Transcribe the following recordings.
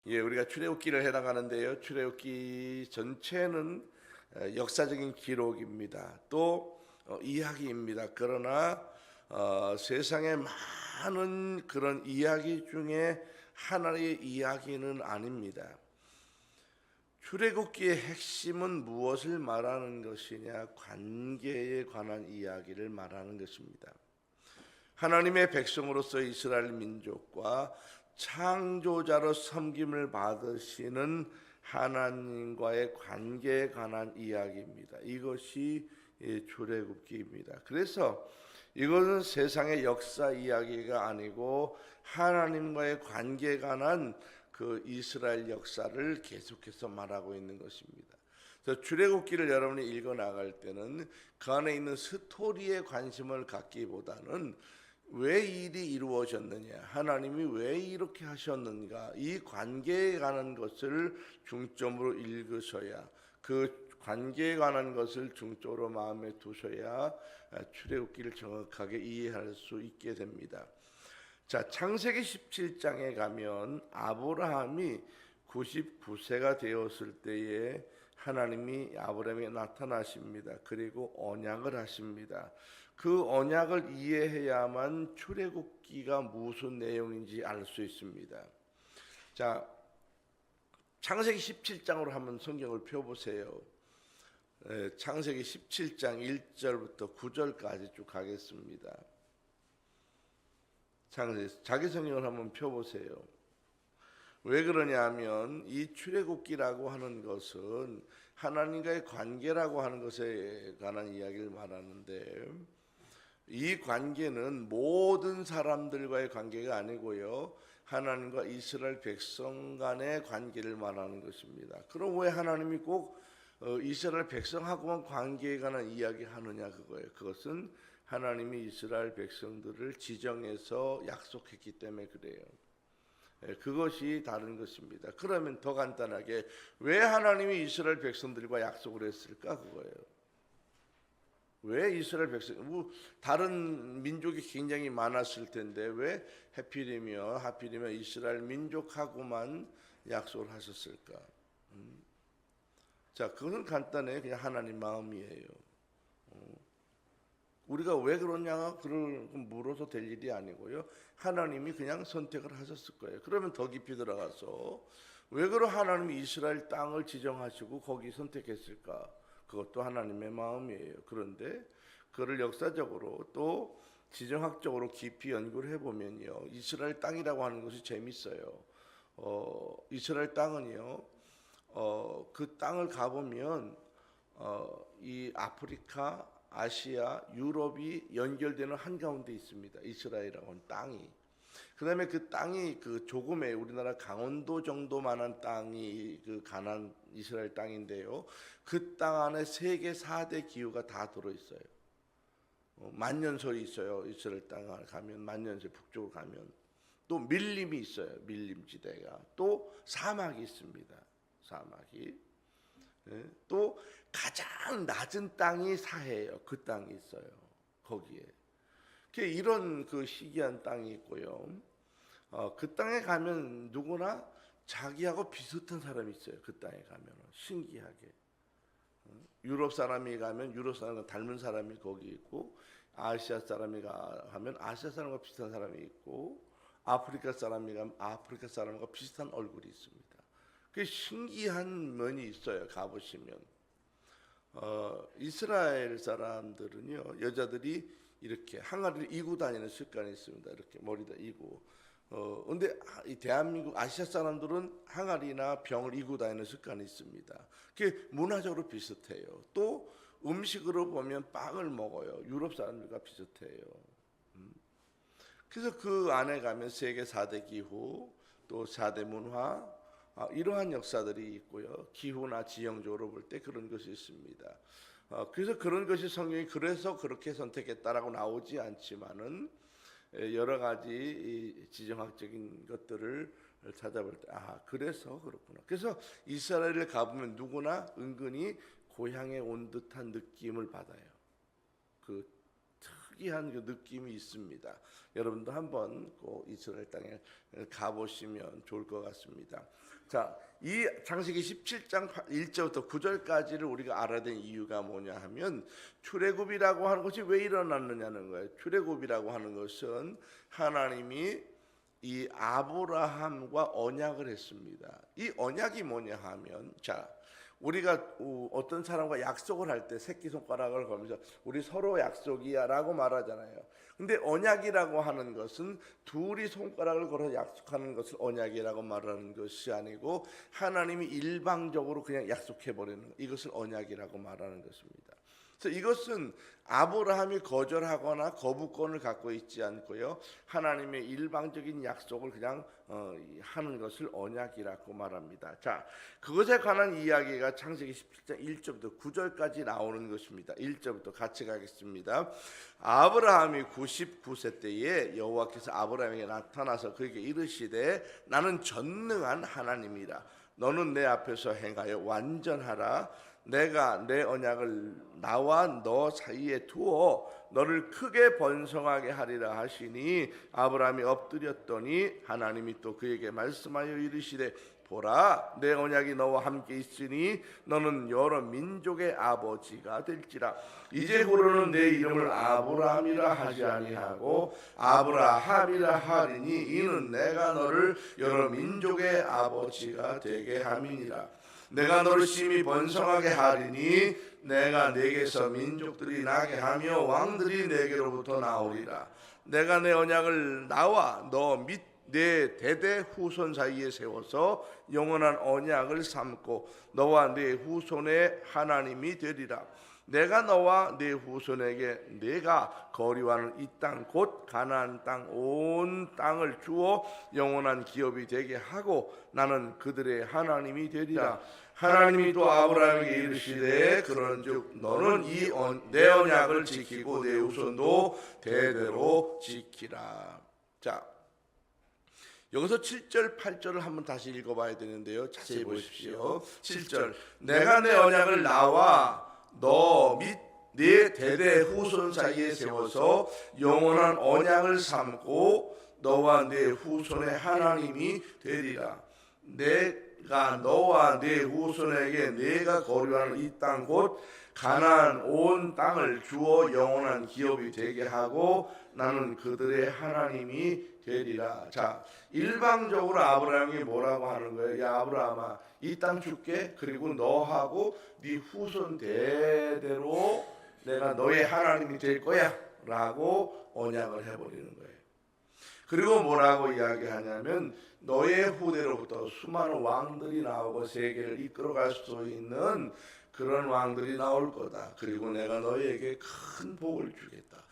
예, 우리가 출애굽기를 해나가는데요. 출애굽기 전체는 역사적인 기록입니다. 또 이야기입니다. 그러나 세상에 많은 그런 이야기 중에 하나의 이야기는 아닙니다. 출애굽기의 핵심은 무엇을 말하는 것이냐? 관계에 관한 이야기를 말하는 것입니다. 하나님의 백성으로서 이스라엘 민족과 창조자로 섬김을 받으시는 하나님과의 관계에 관한 이야기입니다. 이것이 출애굽기입니다. 그래서 이것은 세상의 역사 이야기가 아니고 하나님과의 관계에 관한 그 이스라엘 역사를 계속해서 말하고 있는 것입니다. 그래서 출애굽기를 여러분이 읽어 나갈 때는 그 안에 있는 스토리에 관심을 갖기보다는 왜 일이 이루어졌느냐, 하나님이 왜 이렇게 하셨는가, 이 관계에 관한 것을 중점으로 읽으셔야, 그 관계에 관한 것을 중점으로 마음에 두셔야 출애굽기를 정확하게 이해할 수 있게 됩니다. 자, 창세기 17장에 가면 아브라함이 99세가 되었을 때에 하나님이 아브라함에게 나타나십니다. 그리고 언약을 하십니다. 그 언약을 이해해야만 출애굽기가 무슨 내용인지 알 수 있습니다. 자, 창세기 17장으로 한번 성경을 펴보세요. 창세기 17장 1절부터 9절까지 쭉 가겠습니다. 자기 성경을 한번 펴보세요. 왜 그러냐면 이 출애굽기라고 하는 것은 하나님과의 관계라고 하는 것에 관한 이야기를 말하는데, 이 관계는 모든 사람들과의 관계가 아니고요, 하나님과 이스라엘 백성 간의 관계를 말하는 것입니다. 그럼 왜 하나님이 꼭 이스라엘 백성하고만 관계에 관한 이야기 하느냐, 그거예요. 그것은 하나님이 이스라엘 백성들을 지정해서 약속했기 때문에 그래요. 그것이 다른 것입니다. 그러면 더 간단하게 왜 하나님이 이스라엘 백성들과 약속을 했을까, 그거예요. 왜 이스라엘 백성, 다른 민족이 굉장히 많았을 텐데 왜 하필이면 이스라엘 민족하고만 약속을 하셨을까? 자, 그건 간단해요. 그냥 하나님 마음이에요. 우리가 왜 그러냐 물어서 될 일이 아니고요, 하나님이 그냥 선택을 하셨을 거예요. 그러면 더 깊이 들어가서 왜 그러 하나님이 이스라엘 땅을 지정하시고 거기 선택했을까? 그것도 하나님의 마음이에요. 그런데 그를 역사적으로 또 지정학적으로 깊이 연구를 해보면요, 이스라엘 땅이라고 하는 것이 재밌어요. 이스라엘 땅은요, 그 땅을 가보면 이 아프리카, 아시아, 유럽이 연결되는 한가운데 있습니다. 이스라엘이라고 하는 땅이. 그 다음에 그 땅이 그 조금의 우리나라 강원도 정도만한 땅이 그 가나안 이스라엘 땅인데요, 그 땅 안에 세계 4대 기후가 다 들어있어요. 만년설이 있어요. 이스라엘 땅을 가면, 만년설 북쪽으로 가면 또 밀림이 있어요. 밀림지대가. 또 사막이 있습니다. 사막이. 또 가장 낮은 땅이 사해예요. 그 땅이 있어요. 거기에. 이런 그 희귀한 땅이 있고요. 그 땅에 가면 누구나 자기하고 비슷한 사람이 있어요. 그 땅에 가면 신기하게. 유럽 사람이 가면 유럽 사람과 닮은 사람이 거기 있고, 아시아 사람이 가면 아시아 사람과 비슷한 사람이 있고, 아프리카 사람이 가면 아프리카 사람과 비슷한 얼굴이 있습니다. 그 신기한 면이 있어요. 가보시면 이스라엘 사람들은요, 여자들이 이렇게 항아리를 이고 다니는 습관이 있습니다. 이렇게 머리다 이고. 근데 이 대한민국 아시아 사람들은 항아리나 병을 이고 다니는 습관이 있습니다. 그게 문화적으로 비슷해요. 또 음식으로 보면 빵을 먹어요. 유럽 사람들과 비슷해요. 그래서 그 안에 가면 세계 4대 기후, 또 4대 문화, 이러한 역사들이 있고요. 기후나 지형적으로 볼 때 그런 것이 있습니다. 그래서 그런 것이 성경이 그래서 그렇게 선택했다라고 나오지 않지만은 여러 가지 지정학적인 것들을 찾아볼 때 그래서 그렇구나. 그래서 이스라엘을 가보면 누구나 은근히 고향에 온 듯한 느낌을 받아요. 그 특이한 그 느낌이 있습니다. 여러분도 한번 꼭 이스라엘 땅에 가보시면 좋을 것 같습니다. 자, 이 창세기 17장 1절부터 9절까지를 우리가 알아야 되는 이유가 뭐냐 하면 출애굽이라고 하는 것이 왜 일어났느냐는 거예요. 출애굽이라고 하는 것은 하나님이 이 아브라함과 언약을 했습니다. 이 언약이 뭐냐 하면, 자, 우리가 어떤 사람과 약속을 할 때 새끼손가락을 걸면서 우리 서로 약속이야 라고 말하잖아요. 근데 언약이라고 하는 것은 둘이 손가락을 걸어 약속하는 것을 언약이라고 말하는 것이 아니고 하나님이 일방적으로 그냥 약속해버리는 것, 이것을 언약이라고 말하는 것입니다. 그래서 이것은 아브라함이 거절하거나 거부권을 갖고 있지 않고요, 하나님의 일방적인 약속을 그냥 하는 것을 언약이라고 말합니다. 자, 그것에 관한 이야기가 창세기 17장 1절부터 9절까지 나오는 것입니다. 1절부터 같이 가겠습니다. 아브라함이 99세 때에 여호와께서 아브라함에게 나타나서 그에게 이르시되 나는 전능한 하나님이라. 너는 내 앞에서 행하여 완전하라. 내가 내 언약을 나와 너 사이에 두어 너를 크게 번성하게 하리라 하시니 아브라함이 엎드렸더니 하나님이 또 그에게 말씀하여 이르시되 보라, 내 언약이 너와 함께 있으니 너는 여러 민족의 아버지가 될지라. 이제부로는 내 이름을 아브라함이라 하지 아니하고 아브라함이라 하리니 이는 내가 너를 여러 민족의 아버지가 되게 함이니라. 내가 너를 심히 번성하게 하리니 내가 내게서 민족들이 나게 하며 왕들이 내게로부터 나오리라. 내가 내 언약을 나와 너 및 내 대대 후손 사이에 세워서 영원한 언약을 삼고 너와 내 후손의 하나님이 되리라. 내가 너와 내 후손에게 내가 거류하는 이 땅 곧 가나안 땅 온 땅을 주어 영원한 기업이 되게 하고 나는 그들의 하나님이 되리라. 하나님이 또 아브라함에게 이르시되 그런즉 너는 내 언약을 지키고 내 후손도 대대로 지키라. 자, 여기서 7절 8절을 한번 다시 읽어봐야 되는데요, 자세히 보십시오. 7절, 내가 내 언약을 나와 너 및 네 대대 후손 사이에 세워서 영원한 언약을 삼고 너와 네 후손의 하나님이 되리라. 내가 너와 네 후손에게 내가 거류하는 이 땅 곧 가나안 온 땅을 주어 영원한 기업이 되게 하고 나는 그들의 하나님이 되리라. 자, 일방적으로 아브라함이 뭐라고 하는 거예요? 야 아브라함아, 이 땅 줄게. 그리고 너하고 네 후손 대대로 내가 너의 하나님이 될 거야 라고 언약을 해버리는 거예요. 그리고 뭐라고 이야기하냐면 너의 후대로부터 수많은 왕들이 나오고 세계를 이끌어갈 수 있는 그런 왕들이 나올 거다. 그리고 내가 너에게 큰 복을 주겠다.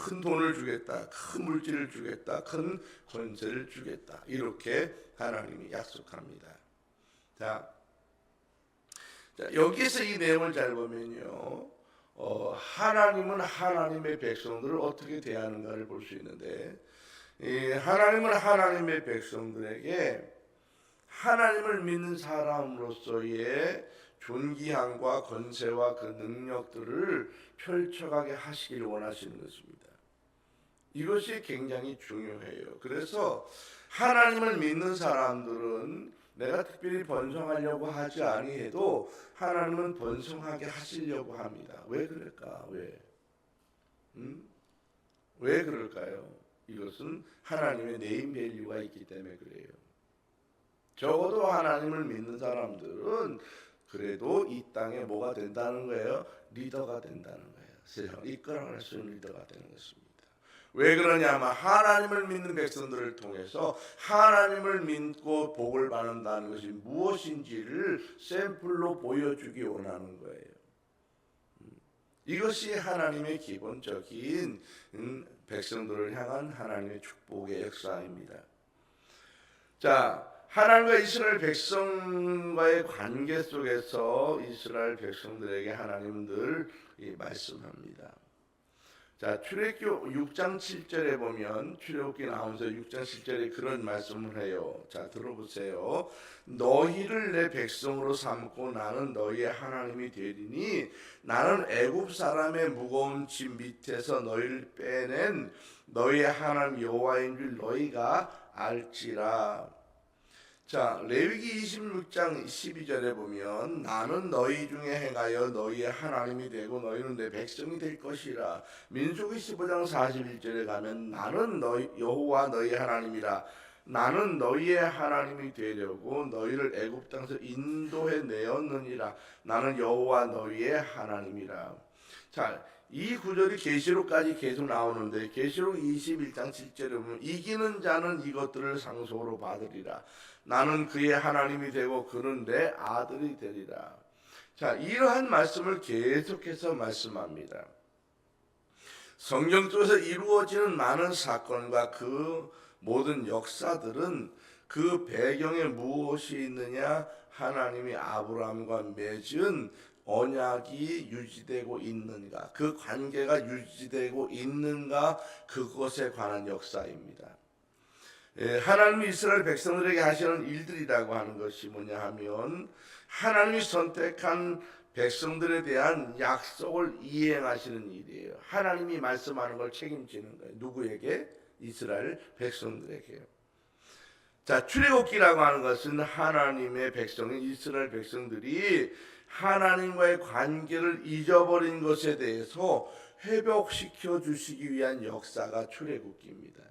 큰 돈을 주겠다. 큰 물질을 주겠다. 큰 권세를 주겠다. 이렇게 하나님이 약속합니다. 자, 여기에서 이 내용을 잘 보면요, 하나님은 하나님의 백성들을 어떻게 대하는가를 볼 수 있는데, 하나님은 하나님의 백성들에게 하나님을 믿는 사람으로서의 존귀함과 권세와 그 능력들을 펼쳐가게 하시길 원하시는 것입니다. 이것이 굉장히 중요해요. 그래서 하나님을 믿는 사람들은 내가 특별히 번성하려고 하지 아니해도 하나님은 번성하게 하시려고 합니다. 왜 그럴까? 왜 그럴까요? 이것은 하나님의 네임 밸류가 있기 때문에 그래요. 적어도 하나님을 믿는 사람들은 그래도 이 땅에 뭐가 된다는 거예요? 리더가 된다는 거예요. 세상을 이끌어갈 수 있는 리더가 되는 것입니다. 왜 그러냐면 하나님을 믿는 백성들을 통해서 하나님을 믿고 복을 받는다는 것이 무엇인지를 샘플로 보여주기 원하는 거예요. 이것이 하나님의 기본적인 백성들을 향한 하나님의 축복의 역사입니다. 자, 하나님과 이스라엘 백성과의 관계 속에서 이스라엘 백성들에게 하나님은 늘 말씀합니다. 자, 출애굽기 6장 7절에 보면 출애굽기 나오면서 6장 7절에 그런 말씀을 해요. 자, 들어보세요. 너희를 내 백성으로 삼고 나는 너희의 하나님이 되리니 나는 애굽 사람의 무거운 짐 밑에서 너희를 빼낸 너희의 하나님 여호와인 줄 너희가 알지라. 자, 레위기 26장 12절에 보면 나는 너희 중에 행하여 너희의 하나님이 되고 너희는 내 백성이 될 것이라. 민수기 15장 41절에 가면 나는 너희 여호와 너희 하나님이라. 나는 너희의 하나님이 되려고 너희를 애굽 땅에서 인도해 내었느니라. 나는 여호와 너희의 하나님이라. 자, 이 구절이 계시록까지 계속 나오는데 계시록 21장 7절에 보면 이기는 자는 이것들을 상속으로 받으리라. 나는 그의 하나님이 되고 그는 내 아들이 되리라. 자, 이러한 말씀을 계속해서 말씀합니다. 성경 속에서 이루어지는 많은 사건과 그 모든 역사들은 그 배경에 무엇이 있느냐? 하나님이 아브라함과 맺은 언약이 유지되고 있는가, 그 관계가 유지되고 있는가, 그것에 관한 역사입니다. 하나님이 이스라엘 백성들에게 하시는 일들이라고 하는 것이 뭐냐 하면 하나님이 선택한 백성들에 대한 약속을 이행하시는 일이에요. 하나님이 말씀하는 걸 책임지는 거예요. 누구에게? 이스라엘 백성들에게요. 자, 출애굽기라고 하는 것은 하나님의 백성인 이스라엘 백성들이 하나님과의 관계를 잊어버린 것에 대해서 회복시켜 주시기 위한 역사가 출애굽기입니다.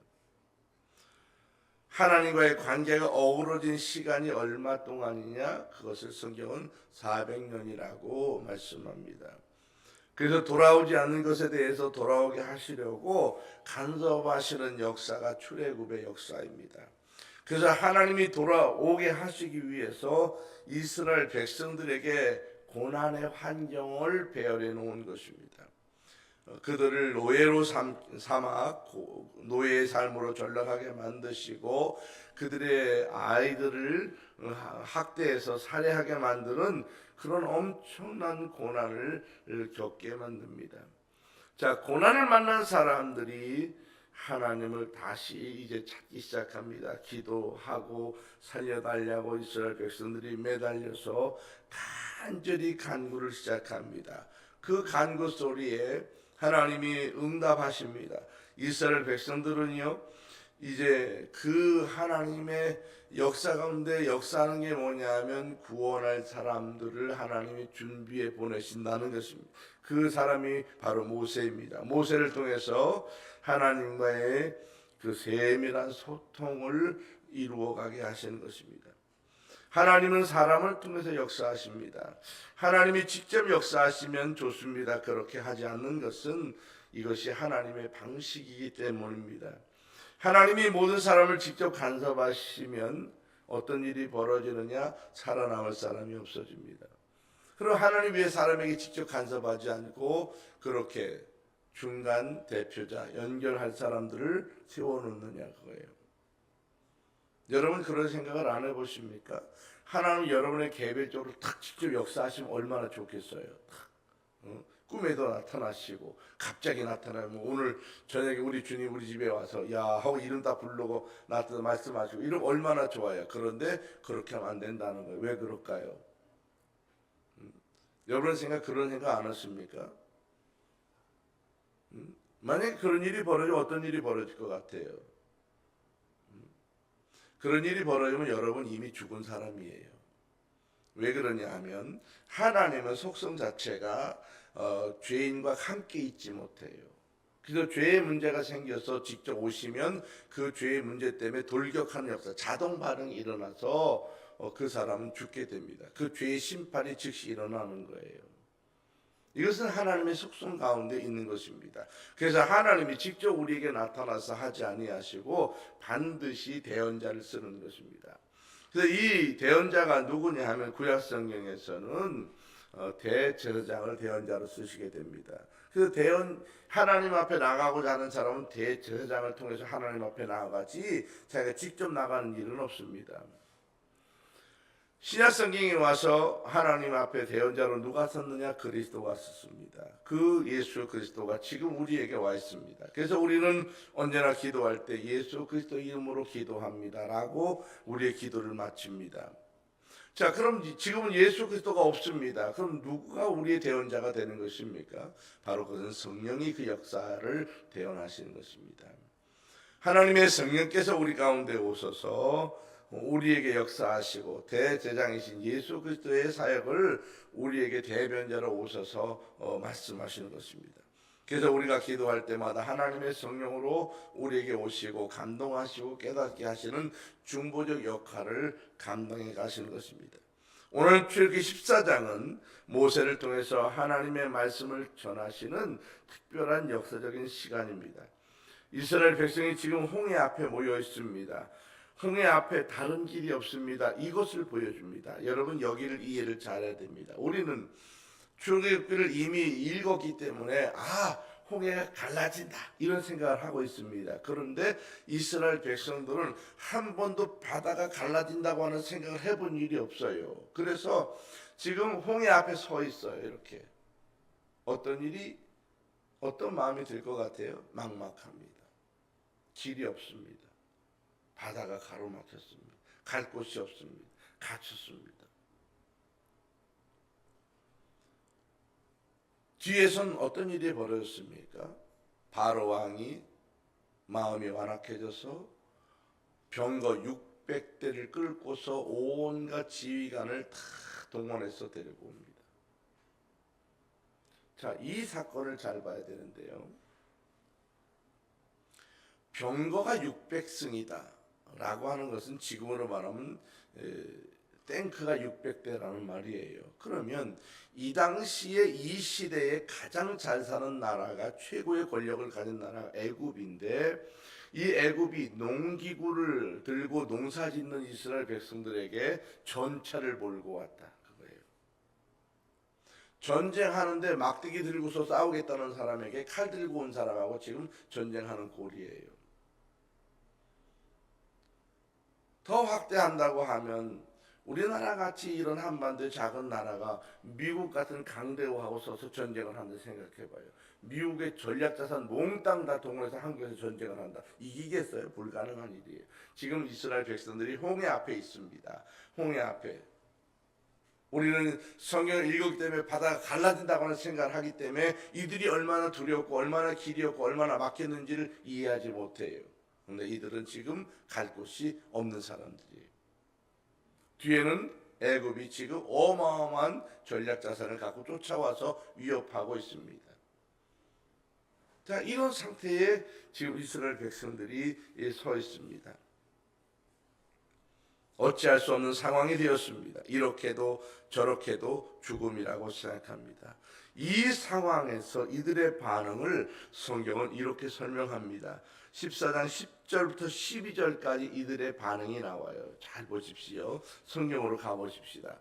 하나님과의 관계가 어우러진 시간이 얼마 동안이냐? 그것을 성경은 400년이라고 말씀합니다. 그래서 돌아오지 않는 것에 대해서 돌아오게 하시려고 간섭하시는 역사가 출애굽의 역사입니다. 그래서 하나님이 돌아오게 하시기 위해서 이스라엘 백성들에게 고난의 환경을 배열해 놓은 것입니다. 그들을 노예로 삼아 노예의 삶으로 전락하게 만드시고 그들의 아이들을 학대해서 살해하게 만드는 그런 엄청난 고난을 겪게 만듭니다. 자, 고난을 만난 사람들이 하나님을 다시 이제 찾기 시작합니다. 기도하고 살려달라고 이스라엘 백성들이 매달려서 간절히 간구를 시작합니다. 그 간구 소리에 하나님이 응답하십니다. 이스라엘 백성들은요, 이제 그 하나님의 역사 가운데 역사하는 게 뭐냐면 구원할 사람들을 하나님이 준비해 보내신다는 것입니다. 그 사람이 바로 모세입니다. 모세를 통해서 하나님과의 그 세밀한 소통을 이루어가게 하시는 것입니다. 하나님은 사람을 통해서 역사하십니다. 하나님이 직접 역사하시면 좋습니다. 그렇게 하지 않는 것은 이것이 하나님의 방식이기 때문입니다. 하나님이 모든 사람을 직접 간섭하시면 어떤 일이 벌어지느냐? 살아남을 사람이 없어집니다. 그럼 하나님 왜 사람에게 직접 간섭하지 않고 그렇게 중간 대표자, 연결할 사람들을 세워놓느냐 그거예요. 여러분 그런 생각을 안 해보십니까? 하나님 여러분의 개별적으로 탁 직접 역사하시면 얼마나 좋겠어요. 꿈에도 나타나시고 갑자기 나타나면 오늘 저녁에 우리 주님 우리 집에 와서 야 하고 이름 다 부르고 나타나 말씀하시고 이러면 얼마나 좋아요. 그런데 그렇게 하면 안 된다는 거예요. 왜 그럴까요? 여러분 그런 생각 안 하십니까? 만약에 그런 일이 벌어지면 어떤 일이 벌어질 것 같아요? 그런 일이 벌어지면 여러분 이미 죽은 사람이에요. 왜 그러냐 하면 하나님은 속성 자체가 죄인과 함께 있지 못해요. 그래서 죄의 문제가 생겨서 직접 오시면 그 죄의 문제 때문에 돌격하는 역사, 자동 반응이 일어나서 그 사람은 죽게 됩니다. 그 죄의 심판이 즉시 일어나는 거예요. 이것은 하나님의 속성 가운데 있는 것입니다. 그래서 하나님이 직접 우리에게 나타나서 하지 아니하시고 반드시 대언자를 쓰는 것입니다. 그래서 이 대언자가 누구냐 하면 구약 성경에서는 대제사장을 대언자로 쓰시게 됩니다. 그래서 하나님 앞에 나가고자 하는 사람은 대제사장을 통해서 하나님 앞에 나아가지 자기가 직접 나가는 일은 없습니다. 신약 성경에 와서 하나님 앞에 대언자로 누가 섰느냐? 그리스도가 섰습니다. 그 예수 그리스도가 지금 우리에게 와 있습니다. 그래서 우리는 언제나 기도할 때 예수 그리스도 이름으로 기도합니다라고 우리의 기도를 마칩니다. 자, 그럼 지금은 예수 그리스도가 없습니다. 그럼 누가 우리의 대언자가 되는 것입니까? 바로 그것은 성령이 그 역사를 대언하시는 것입니다. 하나님의 성령께서 우리 가운데 오셔서 우리에게 역사하시고 대제장이신 예수 그리스도의 사역을 우리에게 대변자로 오셔서 말씀하시는 것입니다. 그래서 우리가 기도할 때마다 하나님의 성령으로 우리에게 오시고 감동하시고 깨닫게 하시는 중보적 역할을 감당해 가시는 것입니다. 오늘 출애굽기 14장은 모세를 통해서 하나님의 말씀을 전하시는 특별한 역사적인 시간입니다. 이스라엘 백성이 지금 홍해 앞에 모여 있습니다. 홍해 앞에 다른 길이 없습니다. 이것을 보여줍니다. 여러분 여기를 이해를 잘해야 됩니다. 우리는 출애굽기를 이미 읽었기 때문에 홍해가 갈라진다 이런 생각을 하고 있습니다. 그런데 이스라엘 백성들은 한 번도 바다가 갈라진다고 하는 생각을 해본 일이 없어요. 그래서 지금 홍해 앞에 서 있어요. 이렇게 어떤 마음이 들 것 같아요? 막막합니다. 길이 없습니다. 바다가 가로막혔습니다. 갈 곳이 없습니다. 갇혔습니다. 뒤에선 어떤 일이 벌어졌습니까? 바로 왕이 마음이 완악해져서 병거 600대를 끌고서 온갖 지휘관을 다 동원해서 데리고 옵니다. 자, 이 사건을 잘 봐야 되는데요. 병거가 600승이다 라고 하는 것은 지금으로 말하면 탱크가 600대라는 말이에요. 그러면 이 당시에 이 시대에 가장 잘 사는 나라가 최고의 권력을 가진 나라가 애굽인데 이 애굽이 농기구를 들고 농사짓는 이스라엘 백성들에게 전차를 몰고 왔다. 그거예요. 전쟁하는데 막대기 들고서 싸우겠다는 사람에게 칼 들고 온 사람하고 지금 전쟁하는 꼴이에요. 더 확대한다고 하면 우리나라 같이 이런 한반도의 작은 나라가 미국 같은 강대국하고 서서 전쟁을 한다 생각해봐요. 미국의 전략자산 몽땅 다 동원해서 한국에서 전쟁을 한다. 이기겠어요? 불가능한 일이에요. 지금 이스라엘 백성들이 홍해 앞에 있습니다. 홍해 앞에. 우리는 성경을 읽었기 때문에 바다가 갈라진다고 하는 생각을 하기 때문에 이들이 얼마나 두렵고 얼마나 길이 없고 얼마나 막혔는지를 이해하지 못해요. 그런데 이들은 지금 갈 곳이 없는 사람들이에요. 뒤에는 애굽이 지금 어마어마한 전략 자산을 갖고 쫓아와서 위협하고 있습니다. 자, 이런 상태에 지금 이스라엘 백성들이 서 있습니다. 어찌할 수 없는 상황이 되었습니다. 이렇게도 저렇게도 죽음이라고 생각합니다. 이 상황에서 이들의 반응을 성경은 이렇게 설명합니다. 14장 10절부터 12절까지 이들의 반응이 나와요. 잘 보십시오. 성경으로 가보십시다.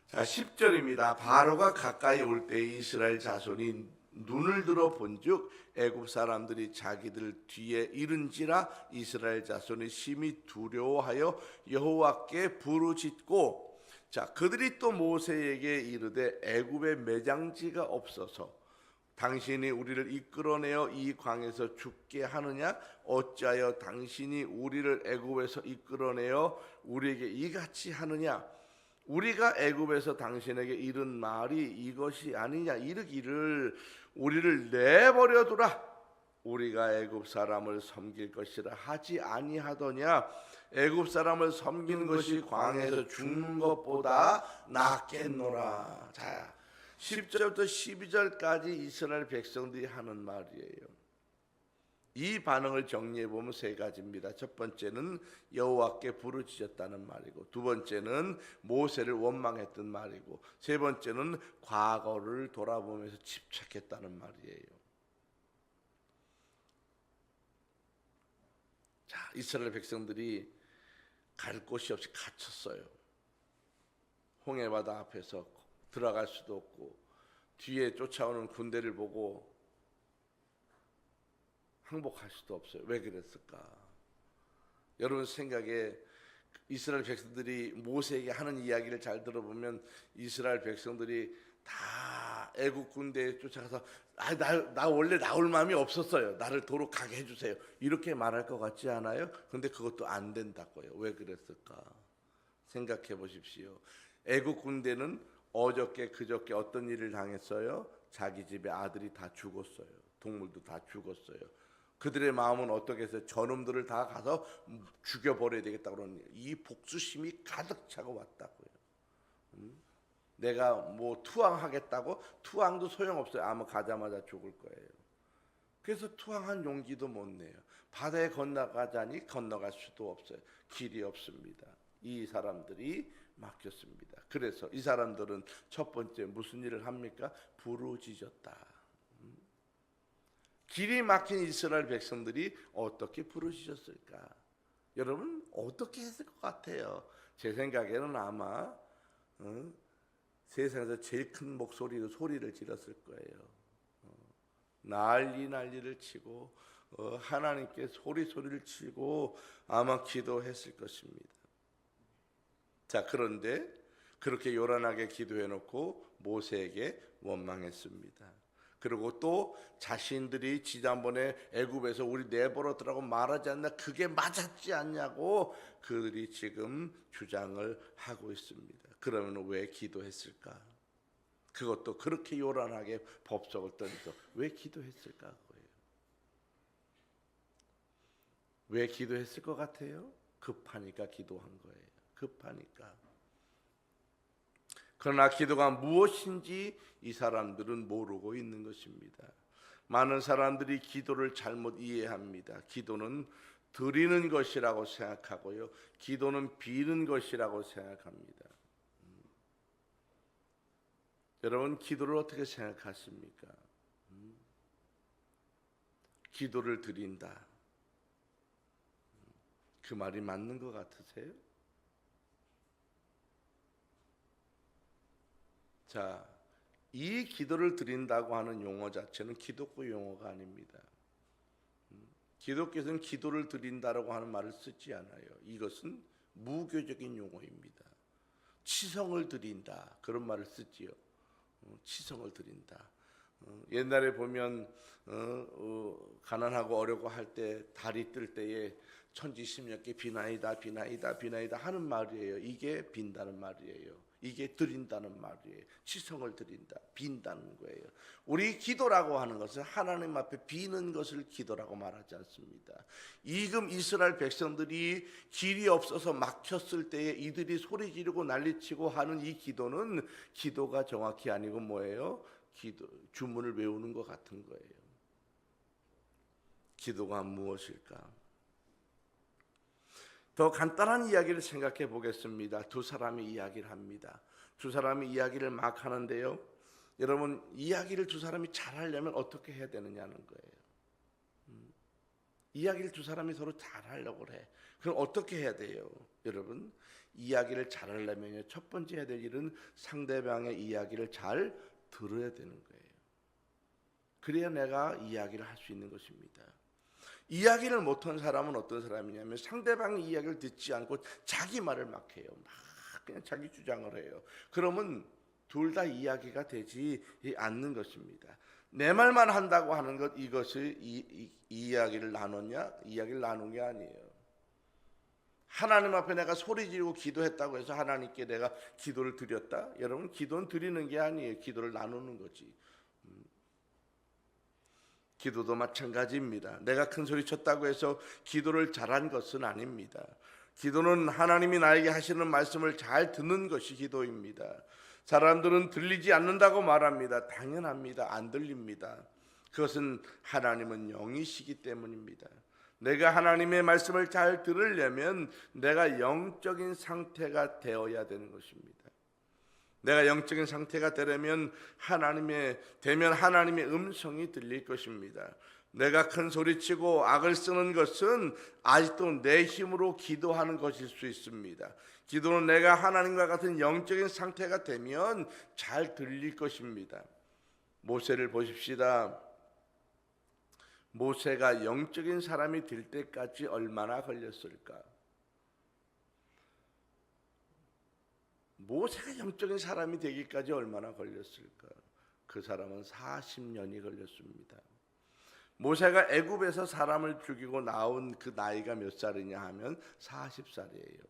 자, 10절입니다. 바로가 가까이 올 때 이스라엘 자손이 눈을 들어 본즉 애굽 사람들이 자기들 뒤에 이른지라 이스라엘 자손이 심히 두려워하여 여호와께 부르짖고 자 그들이 또 모세에게 이르되 애굽에 매장지가 없어서 당신이 우리를 이끌어내어 이 광에서 죽게 하느냐 어찌하여 당신이 우리를 애굽에서 이끌어내어 우리에게 이같이 하느냐 우리가 애굽에서 당신에게 이른 말이 이것이 아니냐 이르기를 우리를 내버려 두라 우리가 애굽 사람을 섬길 것이라 하지 아니하더냐 애굽 사람을 섬기는 것이 광에서 죽는 것보다 낫겠노라. 자 10절부터 12절까지 이스라엘 백성들이 하는 말이에요. 이 반응을 정리해 보면 세 가지입니다. 첫 번째는 여호와께 부르짖었다는 말이고, 두 번째는 모세를 원망했던 말이고, 세 번째는 과거를 돌아보면서 집착했다는 말이에요. 자, 이스라엘 백성들이 갈 곳이 없이 갇혔어요. 홍해바다 앞에서 들어갈 수도 없고 뒤에 쫓아오는 군대를 보고 항복할 수도 없어요. 왜 그랬을까? 여러분 생각에 이스라엘 백성들이 모세에게 하는 이야기를 잘 들어보면 이스라엘 백성들이 다 애국 군대에 쫓아가서 나 원래 나올 마음이 없었어요. 나를 도로 가게 해주세요. 이렇게 말할 것 같지 않아요? 근데 그것도 안 된다고요. 왜 그랬을까? 생각해 보십시오. 애국 군대는 어저께 그저께 어떤 일을 당했어요? 자기 집에 아들이 다 죽었어요. 동물도 다 죽었어요. 그들의 마음은 어떻게 해서 저놈들을 다 가서 죽여버려야 되겠다 그러는 이 복수심이 가득 차고 왔다고요. 내가 뭐 투항하겠다고 투항도 소용없어요. 아마 가자마자 죽을 거예요. 그래서 투항한 용기도 못 내요. 바다에 건너가자니 건너갈 수도 없어요. 길이 없습니다. 이 사람들이 막혔습니다. 그래서 이 사람들은 첫 번째 무슨 일을 합니까? 부르짖었다. 길이 막힌 이스라엘 백성들이 어떻게 부르짖었을까? 여러분 어떻게 했을 것 같아요? 제 생각에는 아마 세상에서 제일 큰 목소리로 소리를 질렀을 거예요. 난리를 치고 하나님께 소리를 치고 아마 기도했을 것입니다. 자, 그런데 그렇게 요란하게 기도해놓고 모세에게 원망했습니다. 그리고 또 자신들이 지난번에 애굽에서 우리 내버려두라고 말하지 않나, 그게 맞았지 않냐고 그들이 지금 주장을 하고 있습니다. 그러면 왜 기도했을까? 그것도 그렇게 요란하게 법석을 던져서 왜 기도했을까? 그거예요. 왜 기도했을 것 같아요? 급하니까 기도한 거예요. 급하니까. 그러나 기도가 무엇인지 이 사람들은 모르고 있는 것입니다. 많은 사람들이 기도를 잘못 이해합니다. 기도는 드리는 것이라고 생각하고요, 기도는 비는 것이라고 생각합니다. 여러분 기도를 어떻게 생각하십니까? 기도를 드린다. 그 말이 맞는 것 같으세요? 자, 이 기도를 드린다고 하는 용어 자체는 기독교 용어가 아닙니다. 기독교에서는 기도를 드린다라고 하는 말을 쓰지 않아요. 이것은 무교적인 용어입니다. 치성을 드린다 그런 말을 쓰지요. 치성을 드린다. 옛날에 보면 가난하고 어려고 할 때 달이 뜰 때에 천지십력게 비나이다 하는 말이에요. 이게 빈다는 말이에요. 이게 드린다는 말이에요. 치성을 드린다, 빈다는 거예요. 우리 기도라고 하는 것은 하나님 앞에 비는 것을 기도라고 말하지 않습니다. 이금 이스라엘 백성들이 길이 없어서 막혔을 때에 이들이 소리 지르고 난리치고 하는 이 기도는 기도가 정확히 아니고 뭐예요? 기도, 주문을 외우는 것 같은 거예요. 기도가 무엇일까? 더 간단한 이야기를 생각해 보겠습니다. 두 사람이 이야기를 합니다. 두 사람이 이야기를 막 하는데요, 여러분 이야기를 두 사람이 잘하려면 어떻게 해야 되느냐는 거예요. 이야기를 두 사람이 서로 잘하려고 해. 그럼 어떻게 해야 돼요? 여러분 이야기를 잘하려면 첫 번째 해야 될 일은 상대방의 이야기를 잘 들어야 되는 거예요. 그래야 내가 이야기를 할 수 있는 것입니다. 이야기를 못한 사람은 어떤 사람이냐면 상대방의 이야기를 듣지 않고 자기 말을 막 해요. 막 그냥 자기 주장을 해요. 그러면 둘 다 이야기가 되지 않는 것입니다. 내 말만 한다고 하는 것, 이것을 이야기를 나눴냐? 이야기를 나눈 게 아니에요. 하나님 앞에 내가 소리 지르고 기도했다고 해서 하나님께 내가 기도를 드렸다? 여러분 기도는 드리는 게 아니에요. 기도를 나누는 거지. 기도도 마찬가지입니다. 내가 큰 소리 쳤다고 해서 기도를 잘한 것은 아닙니다. 기도는 하나님이 나에게 하시는 말씀을 잘 듣는 것이 기도입니다. 사람들은 들리지 않는다고 말합니다. 당연합니다. 안 들립니다. 그것은 하나님은 영이시기 때문입니다. 내가 하나님의 말씀을 잘 들으려면 내가 영적인 상태가 되어야 되는 것입니다. 내가 영적인 상태가 되려면 하나님의 음성이 들릴 것입니다. 내가 큰 소리치고 악을 쓰는 것은 아직도 내 힘으로 기도하는 것일 수 있습니다. 기도는 내가 하나님과 같은 영적인 상태가 되면 잘 들릴 것입니다. 모세를 보십시다. 모세가 영적인 사람이 될 때까지 얼마나 걸렸을까? 모세가 영적인 사람이 되기까지 얼마나 걸렸을까? 그 사람은 40년이 걸렸습니다. 모세가 애굽에서 사람을 죽이고 나온 그 나이가 몇 살이냐 하면 40살이에요.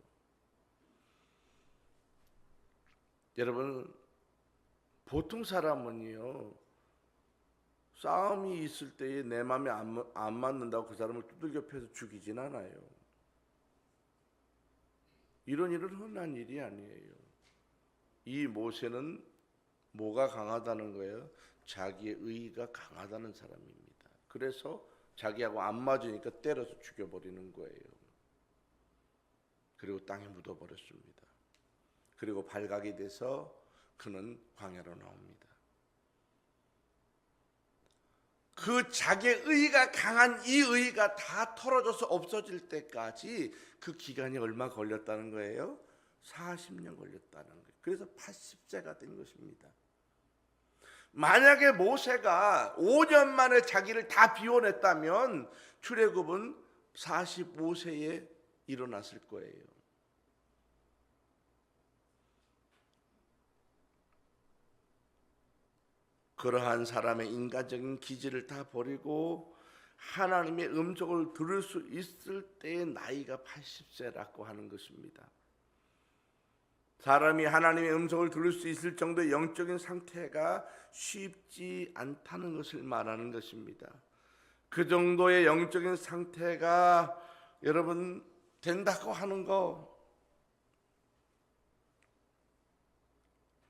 여러분, 보통 사람은요, 싸움이 있을 때에 내 마음에 안 맞는다고 그 사람을 두들겨 패서 죽이진 않아요. 이런 일은 흔한 일이 아니에요. 이 모세는 뭐가 강하다는 거예요? 자기의 의의가 강하다는 사람입니다. 그래서 자기하고 안 맞으니까 때려서 죽여버리는 거예요. 그리고 땅에 묻어버렸습니다. 그리고 발각이 돼서 그는 광야로 나옵니다. 그 자기의 의의가 강한 이 의의가 다 털어져서 없어질 때까지 그 기간이 얼마 걸렸다는 거예요? 40년 걸렸다는 거예요. 그래서 80세가 된 것입니다. 만약에 모세가 5년 만에 자기를 다 비워냈다면 출애굽은 45세에 일어났을 거예요. 그러한 사람의 인간적인 기질을 다 버리고 하나님의 음성을 들을 수 있을 때의 나이가 80세라고 하는 것입니다. 사람이 하나님의 음성을 들을 수 있을 정도의 영적인 상태가 쉽지 않다는 것을 말하는 것입니다. 그 정도의 영적인 상태가 여러분 된다고 하는 거,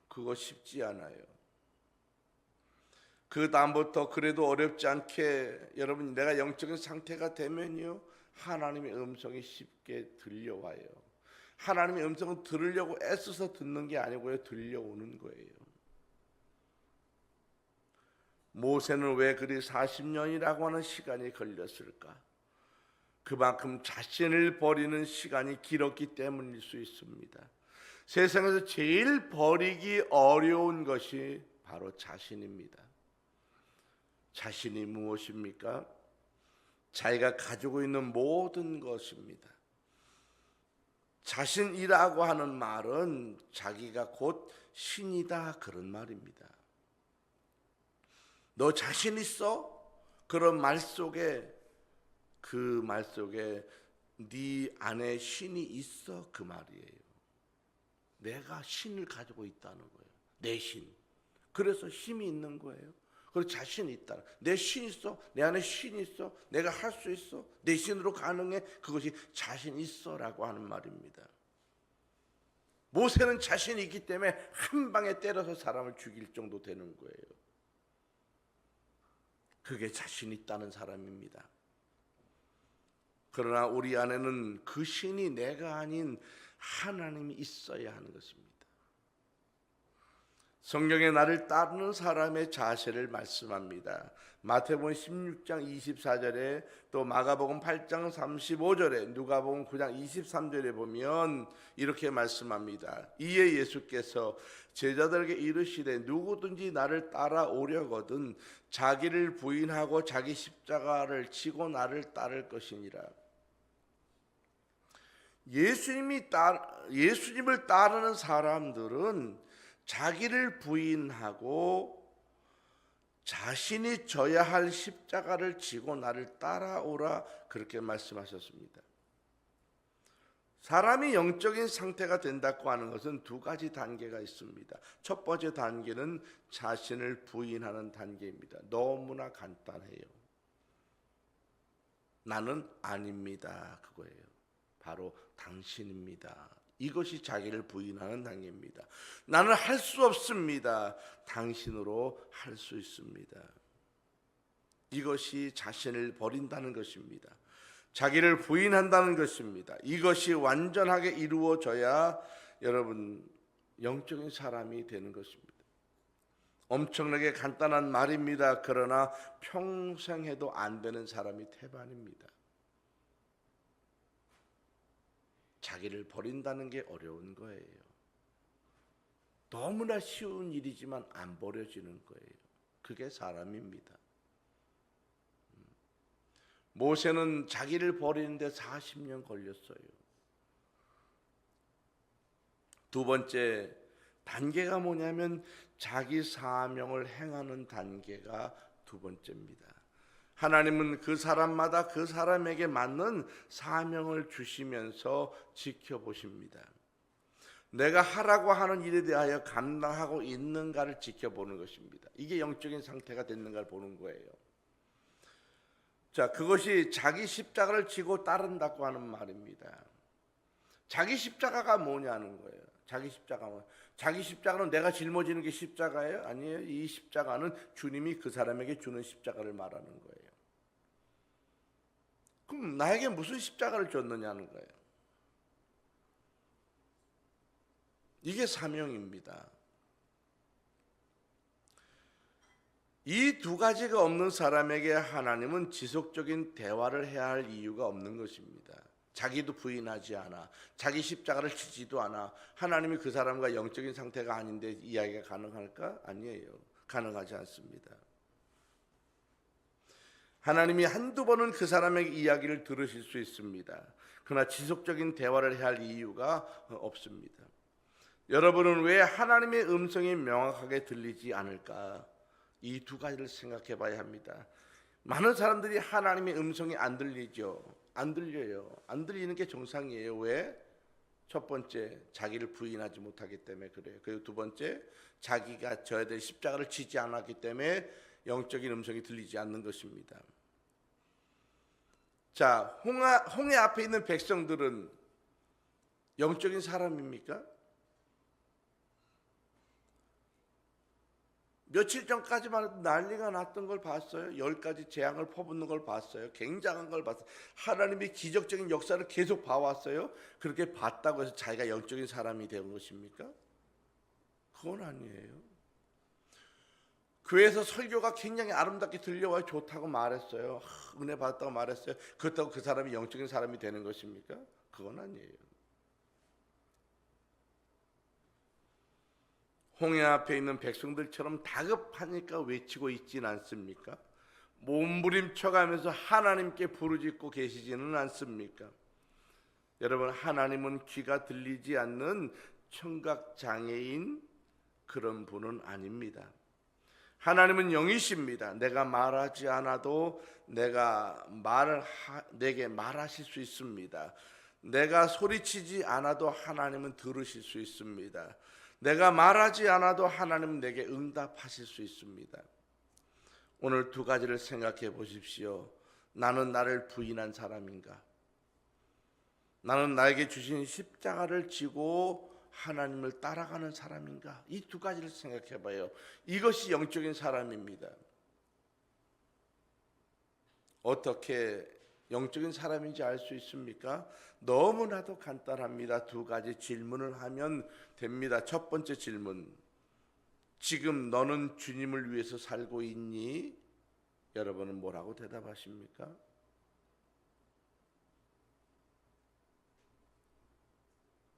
그거 쉽지 않아요. 그 다음부터 그래도 어렵지 않게 여러분 내가 영적인 상태가 되면요, 하나님의 음성이 쉽게 들려와요. 하나님의 음성을 들으려고 애써서 듣는 게 아니고요, 들려오는 거예요. 모세는 왜 그리 40년이라고 하는 시간이 걸렸을까? 그만큼 자신을 버리는 시간이 길었기 때문일 수 있습니다. 세상에서 제일 버리기 어려운 것이 바로 자신입니다. 자신이 무엇입니까? 자기가 가지고 있는 모든 것입니다. 자신이라고 하는 말은 자기가 곧 신이다, 그런 말입니다. 너 자신 있어? 그런 말 속에, 그 말 속에 네 안에 신이 있어, 그 말이에요. 내가 신을 가지고 있다는 거예요. 내 신. 그래서 힘이 있는 거예요. 그리고 자신이 있다. 내 신 있어. 내 안에 신이 있어. 내가 할 수 있어. 내 신으로 가능해. 그것이 자신 있어라고 하는 말입니다. 모세는 자신이 있기 때문에 한 방에 때려서 사람을 죽일 정도 되는 거예요. 그게 자신 있다는 사람입니다. 그러나 우리 안에는 그 신이 내가 아닌 하나님이 있어야 하는 것입니다. 성경에 나를 따르는 사람의 자세를 말씀합니다. 마태복음 16장 24절에 또 마가복음 8장 35절에 누가복음 9장 23절에 보면 이렇게 말씀합니다. 이에 예수께서 제자들에게 이르시되 누구든지 나를 따라오려거든 자기를 부인하고 자기 십자가를 지고 나를 따를 것이니라. 예수님을 따르는 사람들은 자기를 부인하고 자신이 져야 할 십자가를 지고 나를 따라오라, 그렇게 말씀하셨습니다. 사람이 영적인 상태가 된다고 하는 것은 두 가지 단계가 있습니다. 첫 번째 단계는 자신을 부인하는 단계입니다. 너무나 간단해요. 나는 아닙니다, 그거예요. 바로 당신입니다. 이것이 자기를 부인하는 단계입니다. 나는 할 수 없습니다. 당신으로 할 수 있습니다. 이것이 자신을 버린다는 것입니다. 자기를 부인한다는 것입니다. 이것이 완전하게 이루어져야 여러분 영적인 사람이 되는 것입니다. 엄청나게 간단한 말입니다. 그러나 평생 해도 안 되는 사람이 태반입니다. 자기를 버린다는 게 어려운 거예요. 너무나 쉬운 일이지만 안 버려지는 거예요. 그게 사람입니다. 모세는 자기를 버리는데 40년 걸렸어요. 두 번째 단계가 뭐냐면 자기 사명을 행하는 단계가 두 번째입니다. 하나님은 그 사람마다 그 사람에게 맞는 사명을 주시면서 지켜보십니다. 내가 하라고 하는 일에 대하여 감당하고 있는가를 지켜보는 것입니다. 이게 영적인 상태가 됐는가를 보는 거예요. 자, 그것이 자기 십자가를 지고 따른다고 하는 말입니다. 자기 십자가가 뭐냐는 거예요. 자기 십자가는 내가 짊어지는 게 십자가예요? 아니에요. 이 십자가는 주님이 그 사람에게 주는 십자가를 말하는 거예요. 그럼 나에게 무슨 십자가를 줬느냐는 거예요. 이게 사명입니다. 이 두 가지가 없는 사람에게 하나님은 지속적인 대화를 해야 할 이유가 없는 것입니다. 자기도 부인하지 않아, 자기 십자가를 지지도 않아. 하나님이 그 사람과 영적인 상태가 아닌데 이야기가 가능할까? 아니에요. 가능하지 않습니다. 하나님이 한두 번은 그 사람에게 이야기를 들으실 수 있습니다. 그러나 지속적인 대화를 해야 할 이유가 없습니다. 여러분은 왜 하나님의 음성이 명확하게 들리지 않을까? 이 두 가지를 생각해 봐야 합니다. 많은 사람들이 하나님의 음성이 안 들리죠. 안 들려요. 안 들리는 게 정상이에요. 왜? 첫 번째, 자기를 부인하지 못하기 때문에 그래요. 그리고 두 번째, 자기가 져야 될 십자가를 지지 않았기 때문에 영적인 음성이 들리지 않는 것입니다. 자, 홍해 앞에 있는 백성들은 영적인 사람입니까? 며칠 전까지만 해도 난리가 났던 걸 봤어요. 10가지 재앙을 퍼붓는 걸 봤어요. 굉장한 걸 봤어요. 하나님이 기적적인 역사를 계속 봐왔어요. 그렇게 봤다고 해서 자기가 영적인 사람이 된 것입니까? 그건 아니에요. 교회에서 설교가 굉장히 아름답게 들려와요. 좋다고 말했어요. 은혜 받았다고 말했어요. 그렇다고 그 사람이 영적인 사람이 되는 것입니까? 그건 아니에요. 홍해 앞에 있는 백성들처럼 다급하니까 외치고 있지는 않습니까? 몸부림쳐가면서 하나님께 부르짖고 계시지는 않습니까? 여러분, 하나님은 귀가 들리지 않는 청각장애인 그런 분은 아닙니다. 하나님은 영이십니다. 내가 말하지 않아도 내게 말하실 수 있습니다. 내가 소리치지 않아도 하나님은 들으실 수 있습니다. 내가 말하지 않아도 하나님은 내게 응답하실 수 있습니다. 오늘 두 가지를 생각해 보십시오. 나는 나를 부인한 사람인가? 나는 나에게 주신 십자가를 지고 하나님을 따라가는 사람인가? 이 두 가지를 생각해 봐요. 이것이 영적인 사람입니다. 어떻게 영적인 사람인지 알 수 있습니까? 너무나도 간단합니다. 두 가지 질문을 하면 됩니다. 첫 번째 질문, 지금 너는 주님을 위해서 살고 있니? 여러분은 뭐라고 대답하십니까?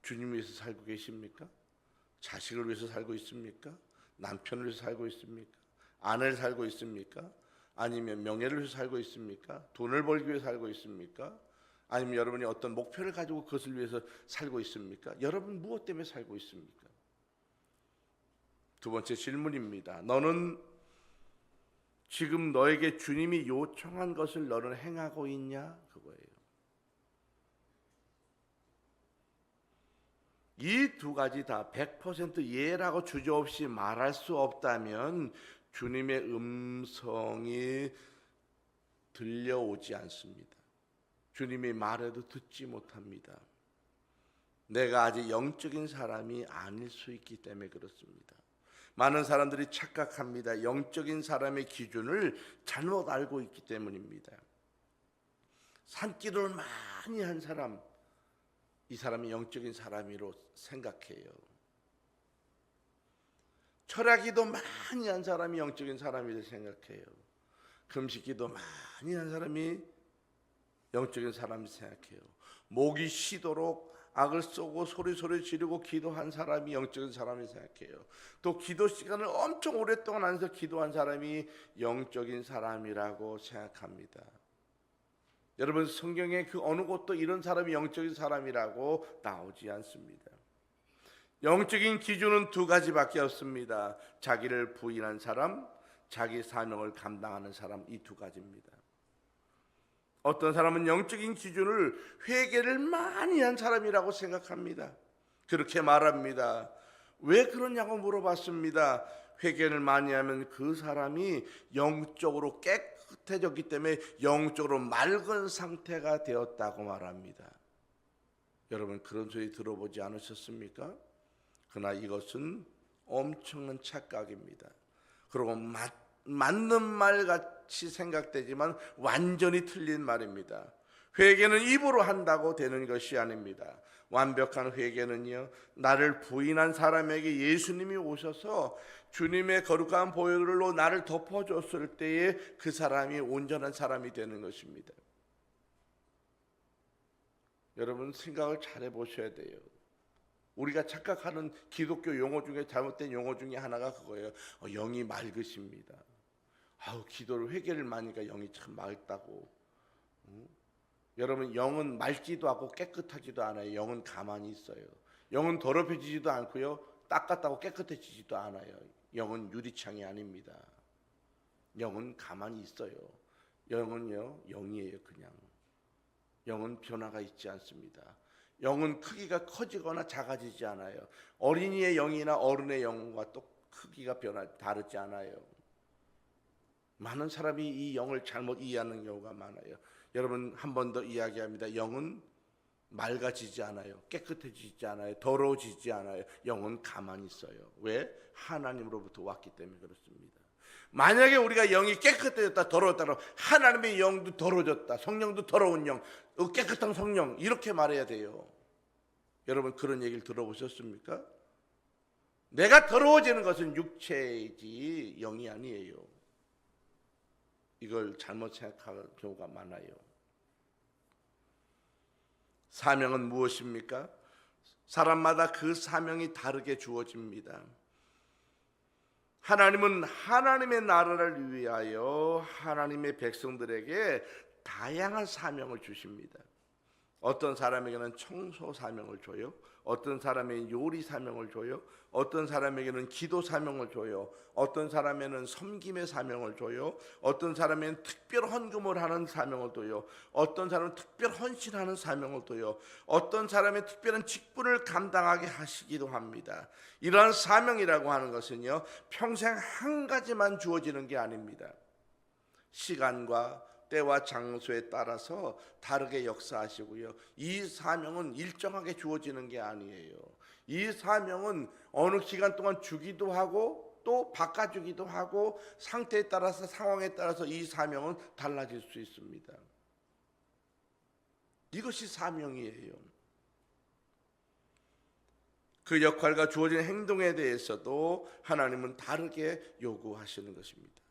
주님을 위해서 살고 계십니까? 자식을 위해서 살고 있습니까? 남편을 위해서 살고 있습니까? 아내를 살고 있습니까? 아니면 명예를 위해서 살고 있습니까? 돈을 벌기 위해서 살고 있습니까? 아니면 여러분이 어떤 목표를 가지고 그것을 위해서 살고 있습니까? 여러분 무엇 때문에 살고 있습니까? 두 번째 질문입니다. 너는 지금 너에게 주님이 요청한 것을 너는 행하고 있냐? 그거예요. 이 두 가지 다 100% 예라고 주저없이 말할 수 없다면 주님의 음성이 들려오지 않습니다. 주님이 말해도 듣지 못합니다. 내가 아직 영적인 사람이 아닐 수 있기 때문에 그렇습니다. 많은 사람들이 착각합니다. 영적인 사람의 기준을 잘못 알고 있기 때문입니다. 산기도를 많이 한 사람, 이 사람이 영적인 사람이로 생각해요. 철야기도 많이 한 사람이 영적인 사람이라고 생각해요. 금식기도 많이 한 사람이 영적인 사람이 생각해요. 목이 쉬도록 악을 쏘고 소리 지르고 기도한 사람이 영적인 사람이 생각해요. 또 기도 시간을 엄청 오랫동안 안에서 기도한 사람이 영적인 사람이라고 생각합니다. 여러분, 성경에 그 어느 곳도 이런 사람이 영적인 사람이라고 나오지 않습니다. 영적인 기준은 두 가지밖에 없습니다. 자기를 부인한 사람, 자기 사명을 감당하는 사람, 이 두 가지입니다. 어떤 사람은 영적인 기준을 회개를 많이 한 사람이라고 생각합니다. 그렇게 말합니다. 왜 그러냐고 물어봤습니다. 회개를 많이 하면 그 사람이 영적으로 깨끗해졌기 때문에 영적으로 맑은 상태가 되었다고 말합니다. 여러분 그런 소리 들어보지 않으셨습니까? 그러나 이것은 엄청난 착각입니다. 그리고 맞는 말 같이 생각되지만 완전히 틀린 말입니다. 회개는 입으로 한다고 되는 것이 아닙니다. 완벽한 회개는요, 나를 부인한 사람에게 예수님이 오셔서 주님의 거룩한 보혈로 나를 덮어줬을 때에 그 사람이 온전한 사람이 되는 것입니다. 여러분 생각을 잘 해보셔야 돼요. 우리가 착각하는 기독교 용어 중에 잘못된 용어 중에 하나가 그거예요. 영이 맑으십니다. 기도를 회개를 많이 하니까 영이 참 맑다고. 여러분 영은 맑지도 않고 깨끗하지도 않아요. 영은 가만히 있어요. 영은 더럽혀지지도 않고요, 닦았다고 깨끗해지지도 않아요. 영은 유리창이 아닙니다. 영은 가만히 있어요. 영은요 영이에요. 그냥 영은 변화가 있지 않습니다. 영은 크기가 커지거나 작아지지 않아요. 어린이의 영이나 어른의 영과 또 크기가 다르지 않아요. 많은 사람이 이 영을 잘못 이해하는 경우가 많아요. 여러분 한 번 더 이야기합니다. 영은 맑아지지 않아요. 깨끗해지지 않아요. 더러워지지 않아요. 영은 가만히 있어요. 왜? 하나님으로부터 왔기 때문에 그렇습니다. 만약에 우리가 영이 깨끗해졌다 더러웠다 그러면 하나님의 영도 더러워졌다, 성령도 더러운 영, 깨끗한 성령 이렇게 말해야 돼요. 여러분 그런 얘기를 들어보셨습니까? 내가 더러워지는 것은 육체이지 영이 아니에요. 이걸 잘못 생각하는 경우가 많아요. 사명은 무엇입니까? 사람마다 그 사명이 다르게 주어집니다. 하나님은 하나님의 나라를 위하여 하나님의 백성들에게 다양한 사명을 주십니다. 어떤 사람에게는 청소 사명을 줘요. 어떤 사람에게는 요리 사명을 줘요. 어떤 사람에게는 기도 사명을 줘요. 어떤 사람에게는 섬김의 사명을 줘요. 어떤 사람에게는 특별 헌금을 하는 사명을 줘요. 어떤 사람은 특별 헌신하는 사명을 줘요. 어떤 사람의 특별한 직분을 감당하게 하시기도 합니다. 이러한 사명이라고 하는 것은요, 평생 한 가지만 주어지는 게 아닙니다. 시간과 때와 장소에 따라서 다르게 역사하시고요. 이 사명은 일정하게 주어지는 게 아니에요. 이 사명은 어느 기간 동안 주기도 하고 또 바꿔주기도 하고 상태에 따라서 상황에 따라서 이 사명은 달라질 수 있습니다. 이것이 사명이에요. 그 역할과 주어진 행동에 대해서도 하나님은 다르게 요구하시는 것입니다.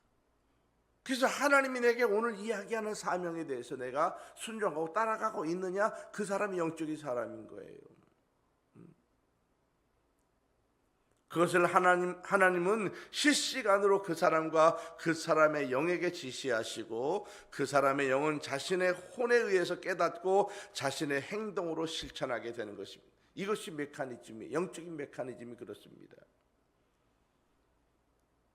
그래서 하나님이 내게 오늘 이야기하는 사명에 대해서 내가 순종하고 따라가고 있느냐, 그 사람이 영적인 사람인 거예요. 그것을 하나님은 실시간으로 그 사람과 그 사람의 영에게 지시하시고 그 사람의 영은 자신의 혼에 의해서 깨닫고 자신의 행동으로 실천하게 되는 것입니다. 이것이 영적인 메커니즘이 그렇습니다.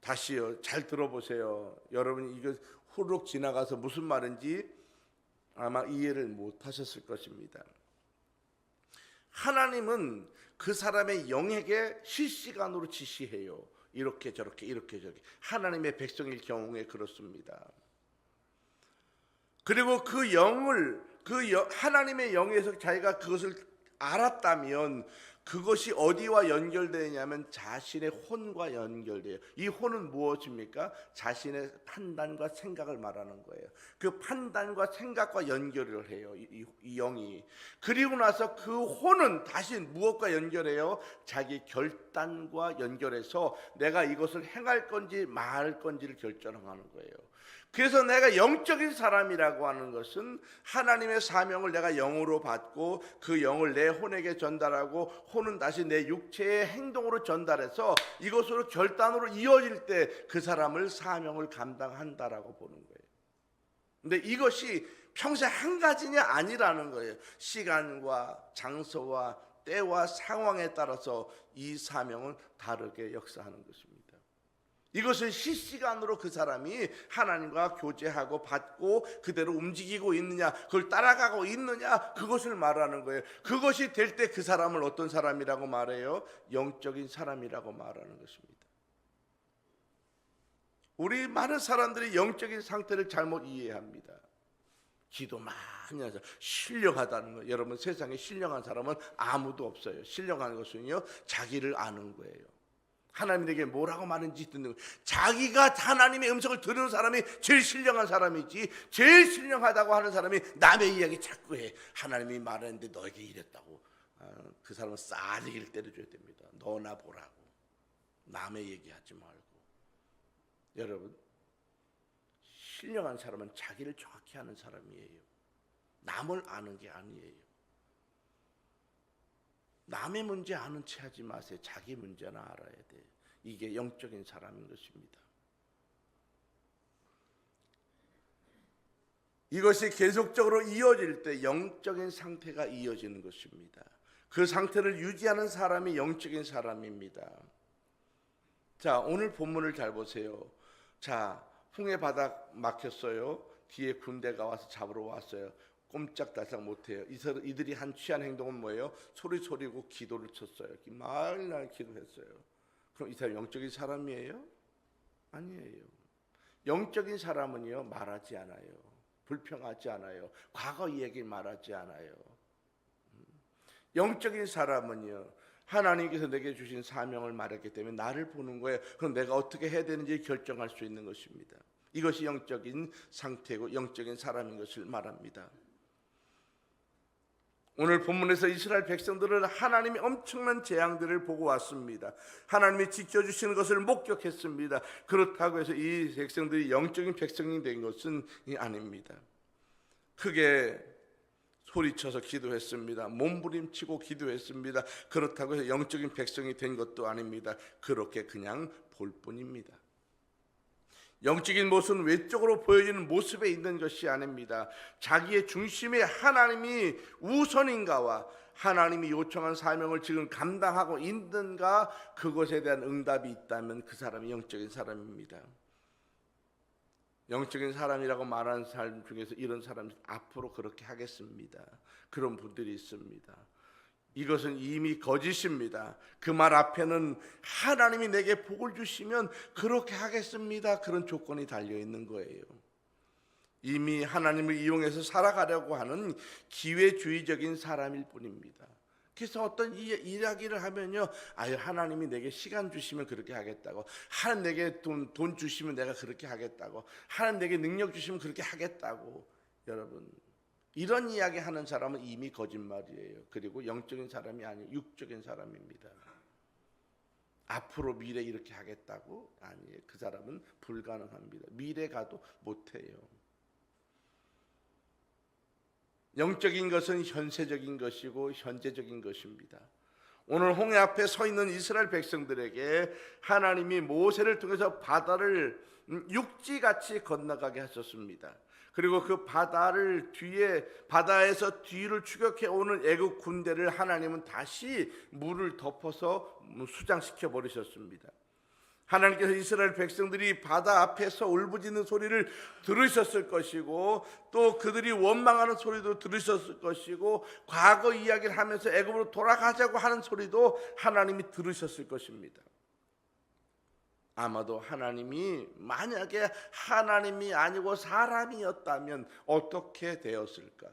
다시요, 잘 들어보세요. 여러분 이거 후룩 지나가서 무슨 말인지 아마 이해를 못 하셨을 것입니다. 하나님은 그 사람의 영에게 실시간으로 지시해요. 이렇게 저렇게 이렇게 저렇게. 하나님의 백성일 경우에 그렇습니다. 그리고 그 영을 하나님의 영에서 자기가 그것을 알았다면 그것이 어디와 연결되냐면 자신의 혼과 연결돼요. 이 혼은 무엇입니까? 자신의 판단과 생각을 말하는 거예요. 그 판단과 생각과 연결을 해요. 이 영이. 그리고 나서 그 혼은 다시 무엇과 연결해요? 자기 결단과 연결해서 내가 이것을 행할 건지 말할 건지를 결정하는 거예요. 그래서 내가 영적인 사람이라고 하는 것은 하나님의 사명을 내가 영으로 받고 그 영을 내 혼에게 전달하고 혼은 다시 내 육체의 행동으로 전달해서 이것으로 결단으로 이어질 때 그 사람을 사명을 감당한다라고 보는 거예요. 근데 이것이 평생 한 가지냐? 아니라는 거예요. 시간과 장소와 때와 상황에 따라서 이 사명은 다르게 역사하는 것입니다. 이것을 실시간으로 그 사람이 하나님과 교제하고 받고 그대로 움직이고 있느냐, 그걸 따라가고 있느냐, 그것을 말하는 거예요. 그것이 될 때 그 사람을 어떤 사람이라고 말해요? 영적인 사람이라고 말하는 것입니다. 우리 많은 사람들이 영적인 상태를 잘못 이해합니다. 기도 많이 하자, 신령하다는 거예요. 여러분, 세상에 신령한 사람은 아무도 없어요. 신령한 것은요, 자기를 아는 거예요. 하나님에게 뭐라고 말하는지 듣는 거예요. 자기가 하나님의 음성을 들은 사람이 제일 신령한 사람이지, 제일 신령하다고 하는 사람이 남의 이야기 자꾸 해. 하나님이 말했는데 너에게 이랬다고. 그 사람은 싸대기를 때려줘야 됩니다. 너나 보라고. 남의 얘기하지 말고. 여러분, 신령한 사람은 자기를 정확히 아는 사람이에요. 남을 아는 게 아니에요. 남의 문제 아는 체 하지 마세요. 자기 문제나 알아야 돼. 이게 영적인 사람인 것입니다. 이것이 계속적으로 이어질 때 영적인 상태가 이어지는 것입니다. 그 상태를 유지하는 사람이 영적인 사람입니다. 자, 오늘 본문을 잘 보세요. 자, 홍해 바닥 막혔어요. 뒤에 군대가 와서 잡으러 왔어요. 꼼짝달싹 못해요. 이들이 한 취한 행동은 뭐예요? 소리 소리고 기도를 쳤어요. 말날 기도했어요. 그럼 이 사람 영적인 사람이에요? 아니에요. 영적인 사람은요, 말하지 않아요. 불평하지 않아요. 과거 이야기 말하지 않아요. 영적인 사람은요, 하나님께서 내게 주신 사명을 말했기 때문에 나를 보는 거예요. 그럼 내가 어떻게 해야 되는지 결정할 수 있는 것입니다. 이것이 영적인 상태고 영적인 사람인 것을 말합니다. 오늘 본문에서 이스라엘 백성들은 하나님이 엄청난 재앙들을 보고 왔습니다. 하나님이 지켜주시는 것을 목격했습니다. 그렇다고 해서 이 백성들이 영적인 백성이 된 것은 아닙니다. 크게 소리쳐서 기도했습니다. 몸부림치고 기도했습니다. 그렇다고 해서 영적인 백성이 된 것도 아닙니다. 그렇게 그냥 볼 뿐입니다. 영적인 모습은 외적으로 보여지는 모습에 있는 것이 아닙니다. 자기의 중심에 하나님이 우선인가와 하나님이 요청한 사명을 지금 감당하고 있는가, 그것에 대한 응답이 있다면 그 사람이 영적인 사람입니다. 영적인 사람이라고 말하는 사람 중에서 이런 사람이 앞으로 그렇게 하겠습니다. 그런 분들이 있습니다. 이것은 이미 거짓입니다. 그 말 앞에는 하나님이 내게 복을 주시면 그렇게 하겠습니다, 그런 조건이 달려있는 거예요. 이미 하나님을 이용해서 살아가려고 하는 기회주의적인 사람일 뿐입니다. 그래서 어떤 이야기를 하면요, 하나님이 내게 시간 주시면 그렇게 하겠다고, 하나님 내게 돈 주시면 내가 그렇게 하겠다고, 하나님 내게 능력 주시면 그렇게 하겠다고. 여러분, 이런 이야기 하는 사람은 이미 거짓말이에요. 그리고 영적인 사람이 아니에요. 육적인 사람입니다. 앞으로 미래 이렇게 하겠다고? 아니에요. 그 사람은 불가능합니다. 미래 가도 못해요. 영적인 것은 현세적인 것이고 현재적인 것입니다. 오늘 홍해 앞에 서 있는 이스라엘 백성들에게 하나님이 모세를 통해서 바다를 육지같이 건너가게 하셨습니다. 그리고 그 바다에서 뒤를 추격해 오는 애국 군대를 하나님은 다시 물을 덮어서 수장시켜 버리셨습니다. 하나님께서 이스라엘 백성들이 바다 앞에서 울부짖는 소리를 들으셨을 것이고, 또 그들이 원망하는 소리도 들으셨을 것이고, 과거 이야기를 하면서 애굽으로 돌아가자고 하는 소리도 하나님이 들으셨을 것입니다. 아마도 하나님이, 만약에 하나님이 아니고 사람이었다면 어떻게 되었을까?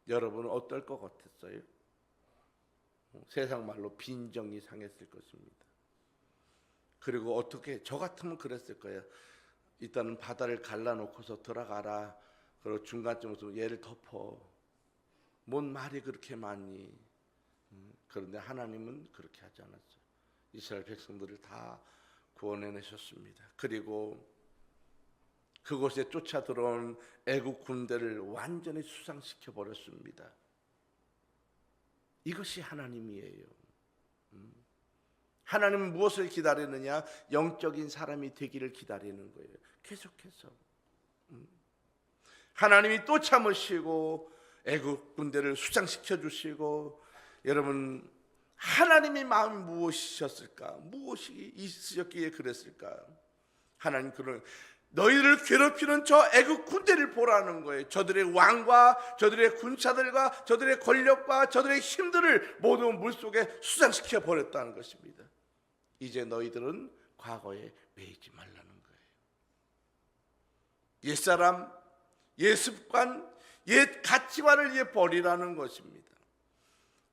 여러분은 어떨 것 같았어요? 세상 말로 빈정이 상했을 것입니다. 그리고 어떻게, 저 같으면 그랬을 거예요. 일단은 바다를 갈라놓고서 들어가라. 그리고 중간쯤에서 얘를 덮어. 뭔 말이 그렇게 많니? 그런데 하나님은 그렇게 하지 않았어요. 이스라엘 백성들을 다 구원해내셨습니다. 그리고 그곳에 쫓아 들어온 애국 군대를 완전히 수상시켜 버렸습니다. 이것이 하나님이에요. 하나님은 무엇을 기다리느냐? 영적인 사람이 되기를 기다리는 거예요. 계속해서. 하나님이 또 참으시고 애국 군대를 수장시켜 주시고, 여러분 하나님의 마음이 무엇이셨을까? 무엇이 있으셨기에 그랬을까? 하나님 그런 너희를 괴롭히는 저 애국 군대를 보라는 거예요. 저들의 왕과 저들의 군사들과 저들의 권력과 저들의 힘들을 모두 물속에 수장시켜 버렸다는 것입니다. 이제 너희들은 과거에 매이지 말라는 거예요. 옛사람, 옛습관, 옛 가치관을 이제 버리라는 것입니다.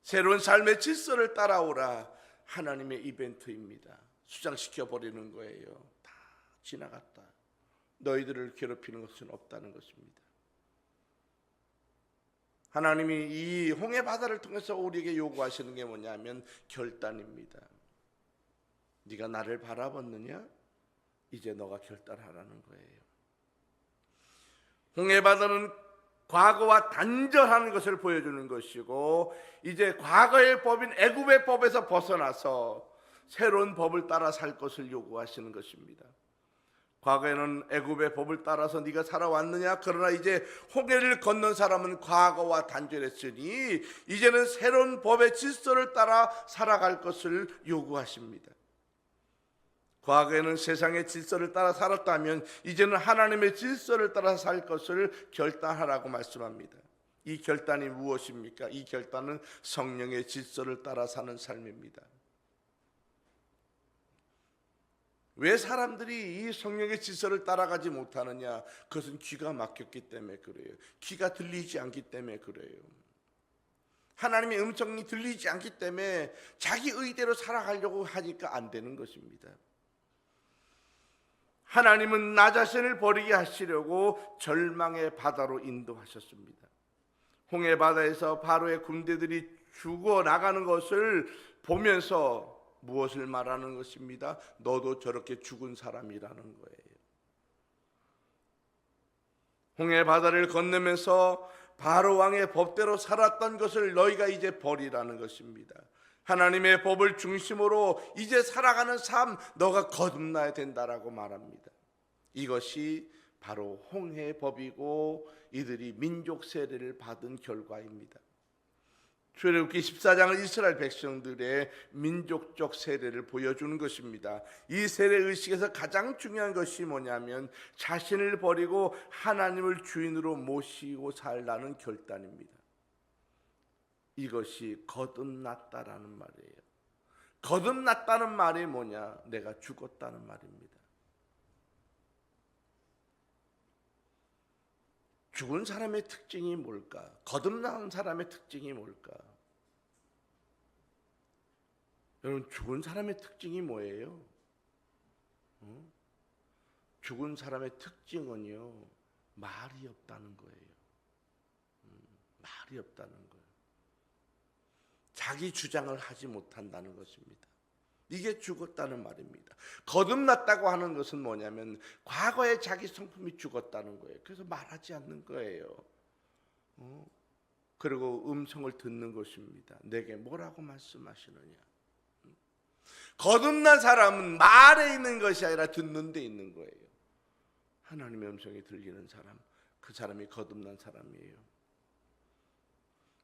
새로운 삶의 질서를 따라오라. 하나님의 이벤트입니다. 수장시켜 버리는 거예요. 다 지나갔다. 너희들을 괴롭히는 것은 없다는 것입니다. 하나님이 이 홍해 바다를 통해서 우리에게 요구하시는 게 뭐냐면 결단입니다. 네가 나를 바라봤느냐? 이제 너가 결단하라는 거예요. 홍해 바다는 과거와 단절하는 것을 보여주는 것이고, 이제 과거의 법인 애굽의 법에서 벗어나서 새로운 법을 따라 살 것을 요구하시는 것입니다. 과거에는 애굽의 법을 따라서 네가 살아왔느냐? 그러나 이제 홍해를 건넌 사람은 과거와 단절했으니 이제는 새로운 법의 질서를 따라 살아갈 것을 요구하십니다. 과거에는 세상의 질서를 따라 살았다면 이제는 하나님의 질서를 따라 살 것을 결단하라고 말씀합니다. 이 결단이 무엇입니까? 이 결단은 성령의 질서를 따라 사는 삶입니다. 왜 사람들이 이 성령의 질서를 따라가지 못하느냐? 그것은 귀가 막혔기 때문에 그래요. 귀가 들리지 않기 때문에 그래요. 하나님의 음성이 들리지 않기 때문에 자기 의대로 살아가려고 하니까 안 되는 것입니다. 하나님은 나 자신을 버리게 하시려고 절망의 바다로 인도하셨습니다. 홍해 바다에서 바로의 군대들이 죽어 나가는 것을 보면서 무엇을 말하는 것입니다? 너도 저렇게 죽은 사람이라는 거예요. 홍해 바다를 건너면서 바로 왕의 법대로 살았던 것을 너희가 이제 버리라는 것입니다. 하나님의 법을 중심으로 이제 살아가는 삶, 너가 거듭나야 된다라고 말합니다. 이것이 바로 홍해의 법이고 이들이 민족 세례를 받은 결과입니다. 출애굽기 14장은 이스라엘 백성들의 민족적 세례를 보여주는 것입니다. 이 세례 의식에서 가장 중요한 것이 뭐냐면 자신을 버리고 하나님을 주인으로 모시고 살라는 결단입니다. 이것이 거듭났다라는 말이에요. 거듭났다는 말이 뭐냐? 내가 죽었다는 말입니다. 죽은 사람의 특징이 뭘까? 거듭난 사람의 특징이 뭘까? 여러분, 죽은 사람의 특징이 뭐예요? 죽은 사람의 특징은요, 말이 없다는 거예요. 말이 없다는 거예요. 자기 주장을 하지 못한다는 것입니다. 이게 죽었다는 말입니다. 거듭났다고 하는 것은 뭐냐면 과거에 자기 성품이 죽었다는 거예요. 그래서 말하지 않는 거예요. 그리고 음성을 듣는 것입니다. 내게 뭐라고 말씀하시느냐. 거듭난 사람은 말에 있는 것이 아니라 듣는 데 있는 거예요. 하나님의 음성이 들리는 사람, 그 사람이 거듭난 사람이에요.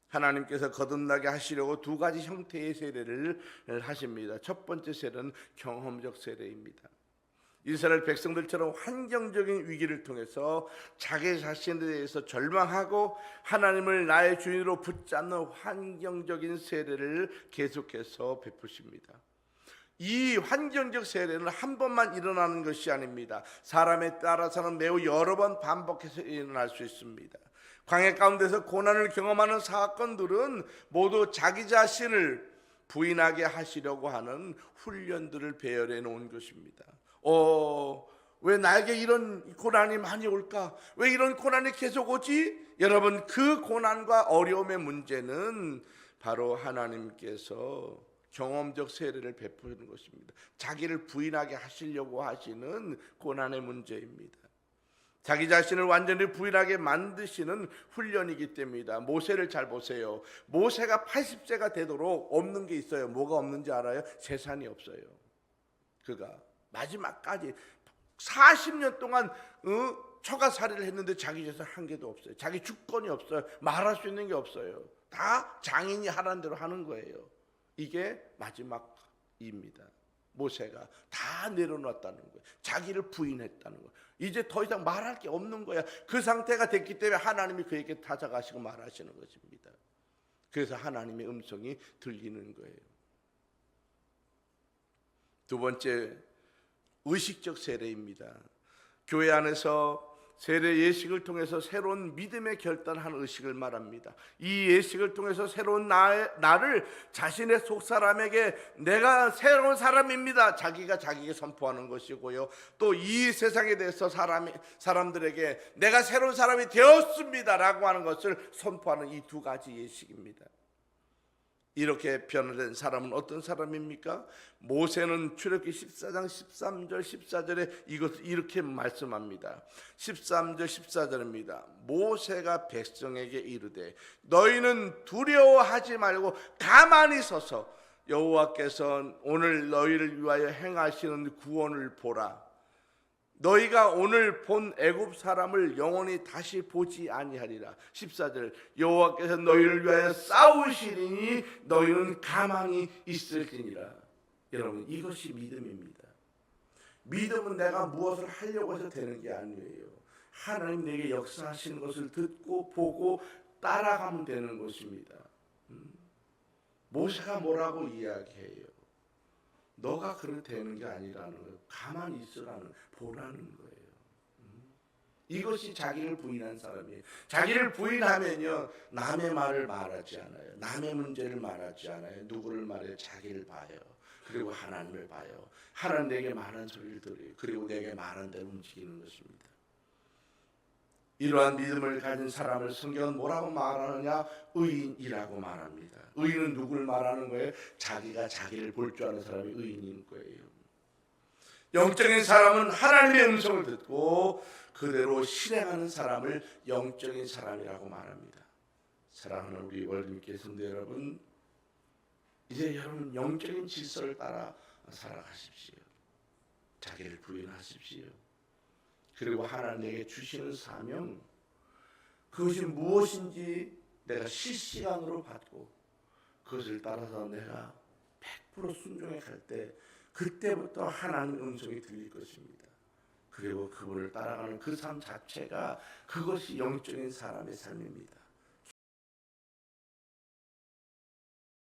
하나님께서 거듭나게 하시려고 두 가지 형태의 세례를 하십니다. 첫 번째 세례는 경험적 세례입니다. 이스라엘 백성들처럼 환경적인 위기를 통해서 자기 자신에 대해서 절망하고 하나님을 나의 주인으로 붙잡는 환경적인 세례를 계속해서 베푸십니다. 이 환경적 세례는 한 번만 일어나는 것이 아닙니다. 사람에 따라서는 매우 여러 번 반복해서 일어날 수 있습니다. 광야 가운데서 고난을 경험하는 사건들은 모두 자기 자신을 부인하게 하시려고 하는 훈련들을 배열해 놓은 것입니다. 왜 나에게 이런 고난이 많이 올까? 왜 이런 고난이 계속 오지? 여러분, 그 고난과 어려움의 문제는 바로 하나님께서 경험적 세례를 베푸는 것입니다. 자기를 부인하게 하시려고 하시는 고난의 문제입니다. 자기 자신을 완전히 부인하게 만드시는 훈련이기 때문이다. 모세를 잘 보세요. 모세가 80세가 되도록 없는 게 있어요. 뭐가 없는지 알아요? 재산이 없어요. 그가 마지막까지 40년 동안 처가살이를 했는데 자기 재산 한 개도 없어요. 자기 주권이 없어요. 말할 수 있는 게 없어요. 다 장인이 하라는 대로 하는 거예요. 이게 마지막입니다. 모세가 다 내려놨다는 거예요. 자기를 부인했다는 거예요. 이제 더 이상 말할 게 없는 거야. 그 상태가 됐기 때문에 하나님이 그에게 찾아가시고 말하시는 것입니다. 그래서 하나님의 음성이 들리는 거예요. 두 번째, 의식적 세례입니다. 교회 안에서 세례 예식을 통해서 새로운 믿음의 결단한 의식을 말합니다. 이 예식을 통해서 새로운 나를 자신의 속사람에게 내가 새로운 사람입니다. 자기가 자기에게 선포하는 것이고요. 또 이 세상에 대해서 사람들에게 내가 새로운 사람이 되었습니다라고 하는 것을 선포하는 이 두 가지 예식입니다. 이렇게 변화된 사람은 어떤 사람입니까? 모세는 출애굽기 14장 13절 14절에 이것을 이렇게 말씀합니다. 13절 14절입니다. 모세가 백성에게 이르되 너희는 두려워하지 말고 가만히 서서 여호와께서 오늘 너희를 위하여 행하시는 구원을 보라. 너희가 오늘 본 애굽 사람을 영원히 다시 보지 아니하리라. 14절 여호와께서 너희를 위하여 싸우시리니 너희는 가만히 있을지니라. 여러분, 이것이 믿음입니다. 믿음은 내가 무엇을 하려고 해서 되는 게 아니에요. 하나님 내게 역사하시는 것을 듣고 보고 따라가면 되는 것입니다. 모세가 뭐라고 이야기해요? 너가 그렇게 되는 게 아니라는 거예요. 가만히 있으라는, 보라는 거예요. 이것이 자기를 부인한 사람이에요. 자기를 부인하면요, 남의 말을 말하지 않아요. 남의 문제를 말하지 않아요. 누구를 말해요? 자기를 봐요. 그리고 하나님을 봐요. 하나님 내게 말한 소리를 들어요. 그리고 내게 말한 대로 움직이는 것입니다. 이러한 믿음을 가진 사람을 성경은 뭐라고 말하느냐? 의인이라고 말합니다. 의인은 누구를 말하는 거예요? 자기가 자기를 볼 줄 아는 사람이 의인인 거예요. 영적인 사람은 하나님의 음성을 듣고 그대로 실행하는 사람을 영적인 사람이라고 말합니다. 사랑하는 우리 월드미케 성도 여러분, 이제 여러분 영적인 질서를 따라 살아가십시오. 자기를 부인하십시오. 그리고 하나님에게 주시는 사명, 그것이 무엇인지 내가 실시간으로 받고 그것을 따라서 내가 100% 순종해 갈 때, 그때부터 하나님의 음성이 들릴 것입니다. 그리고 그분을 따라가는 그 삶 자체가, 그것이 영적인 사람의 삶입니다.